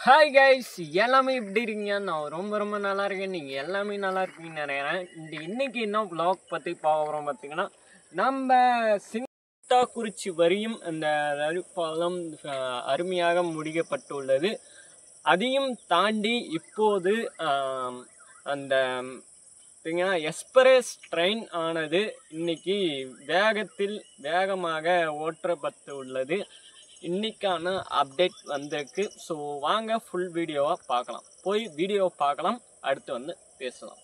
Hi guys, எல்லாமே எப்படி இருக்கீங்க? நான் ரொம்ப நல்லா இருக்கேன். நீங்கள் எல்லாமே நல்லா இருக்கீங்கன்னு நினைக்கிறேன். இன்னைக்கு என்ன வ்ளாக் பற்றி பார்க்குறோம் பார்த்தீங்கன்னா, நம்ம சித்தாக்குறிச்சி வரையும் அந்த ரயில் அருமையாக முடிக்கப்பட்டுள்ளது. அதையும் தாண்டி இப்போது அந்த பார்த்தீங்கன்னா எக்ஸ்பிரஸ் ட்ரெயின் ஆனது இன்னைக்கு வேகமாக ஓட்டப்பட்டு உள்ளது. இன்னைக்கான அப்டேட் வந்திருக்கு. ஸோ வாங்க ஃபுல் வீடியோவை பார்க்கலாம். போய் வீடியோவை பார்க்கலாம், அடுத்து வந்து பேசலாம்.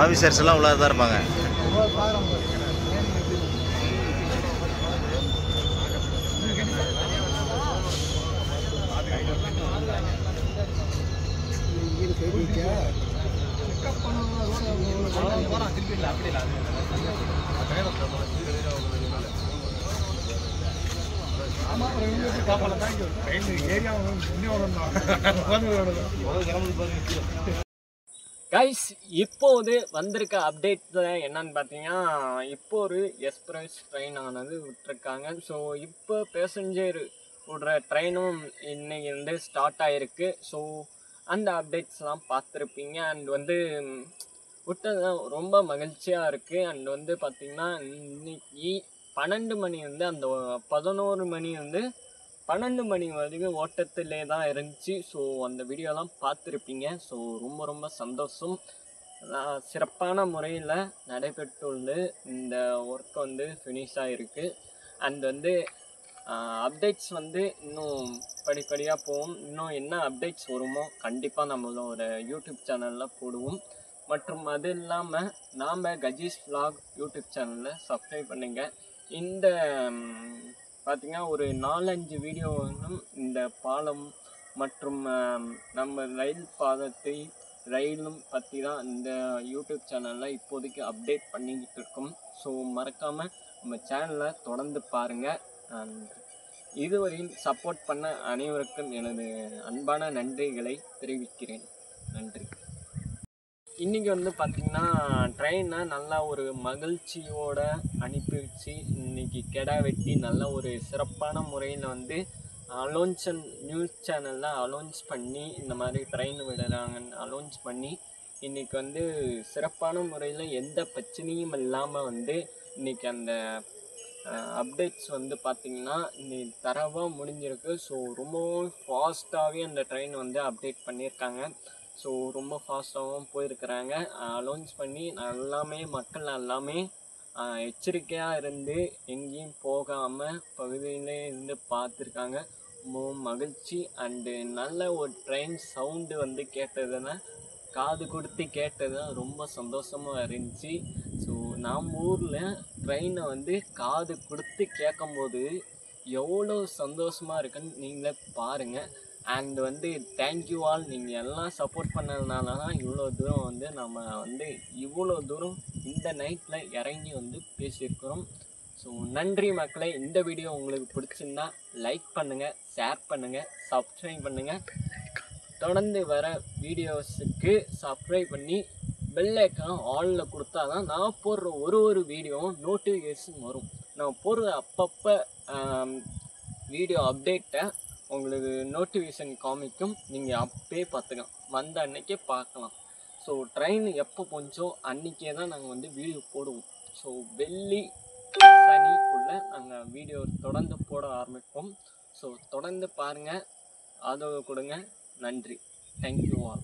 ஆஃபீஸர்ஸ் எல்லாம் உள்ளே தான் இருப்பாங்க. கைஸ், இப்போது வந்திருக்க அப்டேட்டில் என்னன்னு பார்த்தீங்கன்னா, இப்போ ஒரு எக்ஸ்பிரஸ் ட்ரெயின் ஆனது விட்டுருக்காங்க. ஸோ இப்போ பேசஞ்சர் விடுற ட்ரெயினும் இன்னைக்கு வந்து ஸ்டார்ட் ஆகிருக்கு. ஸோ அந்த அப்டேட்ஸ்லாம் பார்த்துருப்பீங்க. அண்ட் வந்து விட்டது ரொம்ப மகிழ்ச்சியாக இருக்குது. அண்ட் வந்து பார்த்திங்கன்னா இன்னைக்கு 12 மணி வந்து அந்த 11 மணி வந்து 12 மணி வரைக்கும் ஓட்டத்திலே தான் இருந்துச்சு. ஸோ அந்த வீடியோலாம் பார்த்துருப்பீங்க. ஸோ ரொம்ப சந்தோஷம். சிறப்பான முறையில் நடைபெற்றுள்ளது. இந்த ஒர்க் வந்து ஃபினிஷ் ஆகிருக்கு. அண்ட் வந்து அப்டேட்ஸ் வந்து இன்னும் படிப்படியாக போகும். இன்னும் என்ன அப்டேட்ஸ் வருமோ கண்டிப்பாக நம்மளோட யூடியூப் சேனலில் போடுவோம். மற்றும் அது இல்லாமல் நாம் கஜீஸ் vlog யூடியூப் சேனலில் சப்ஸ்கிரைப் பண்ணுங்கள். இந்த பார்த்திங்கன்னா ஒரு 4-5 வீடியோவும் இந்த பாலம் மற்றும் நம்ம ரயிலும் பற்றி தான் இந்த யூடியூப் சேனலில் இப்போதைக்கு அப்டேட் பண்ணிக்கிட்டு இருக்கோம். ஸோ மறக்காமல் நம்ம சேனலை தொடர்ந்து பாருங்கள். அண்ட் இதுவரையும் சப்போர்ட் பண்ண அனைவருக்கும் எனது அன்பான நன்றிகளை தெரிவிக்கிறேன். நன்றி. இன்றைக்கி வந்து பார்த்திங்கன்னா ட்ரெயினை நல்லா ஒரு மகிழ்ச்சியோடு அனுப்பிடுச்சு. இன்றைக்கி கெடா வெட்டி நல்ல ஒரு சிறப்பான முறையில் வந்து நியூஸ் சேனலில் அலௌன்ஸ் பண்ணி இந்த மாதிரி ட்ரெயின் விடுறாங்கன்னு அலௌன்ஸ் பண்ணி இன்றைக்கி வந்து சிறப்பான முறையில் எந்த பிரச்சனையும் இல்லாமல் வந்து இன்றைக்கி அந்த அப்டேட்ஸ் வந்து பார்த்திங்கன்னா இன்னைக்கு தரவாக முடிஞ்சிருக்கு. ஸோ ரொம்பவும் ஃபாஸ்ட்டாகவே அந்த ட்ரெயின் வந்து அப்டேட் பண்ணியிருக்காங்க. ஸோ ரொம்ப ஃபாஸ்ட்டாகவும் போயிருக்கிறாங்க. அலௌன்ஸ் பண்ணி மக்கள் எல்லாமே எச்சரிக்கையாக இருந்து எங்கேயும் போகாமல் பகுதியிலே இருந்து பார்த்துருக்காங்க. ரொம்பவும் மகிழ்ச்சி. அண்டு நல்ல ஒரு ட்ரெயின் சவுண்டு வந்து கேட்டதுன்னா காது கொடுத்து கேட்டது ரொம்ப சந்தோஷமாக இருந்துச்சு. ஸோ நம்ம ஊரில் ட்ரெயினை வந்து காது கொடுத்து கேட்கும்போது எவ்வளோ சந்தோஷமாக இருக்குன்னு நீங்களே பாருங்கள். அண்ட் வந்து தேங்க்யூ ஆல். நீங்கள் எல்லாம் சப்போர்ட் பண்ணதுனால தான் இவ்வளோ தூரம் வந்து நம்ம வந்து இவ்வளோ தூரம் இந்த நைட்டில் இறங்கி வந்து பேசியிருக்கிறோம். ஸோ நன்றி மக்களே. இந்த வீடியோ உங்களுக்கு பிடிச்சிருந்தா லைக் பண்ணுங்கள், ஷேர் பண்ணுங்கள், சப்ஸ்கிரைப் பண்ணுங்கள். தொடர்ந்து வர வீடியோஸுக்கு சப்ஸ்கிரைப் பண்ணி பெல் ஐக்கான் ஆலில் கொடுத்தா தான் நான் போடுற ஒரு வீடியோவும் நோட்டிஃபிகேஷன் வரும். நான் போடுற அப்பப்போ வீடியோ அப்டேட்டை உங்களுக்கு நோட்டிஃபிகேஷன் காமிக்கும். நீங்கள் அப்பயே பார்த்துக்கலாம், வந்த அன்னைக்கே பார்க்கலாம். ஸோ ட்ரெயின் எப்போ போச்சோ அன்றைக்கே தான் நாங்கள் வந்து வீடியோ போடுவோம். ஸோ வெள்ளி சனிக்குள்ளே நாங்கள் வீடியோ தொடர்ந்து போட ஆரம்பிப்போம். ஸோ தொடர்ந்து பாருங்கள், ஆதரவு கொடுங்க. நன்றி. Thank you all.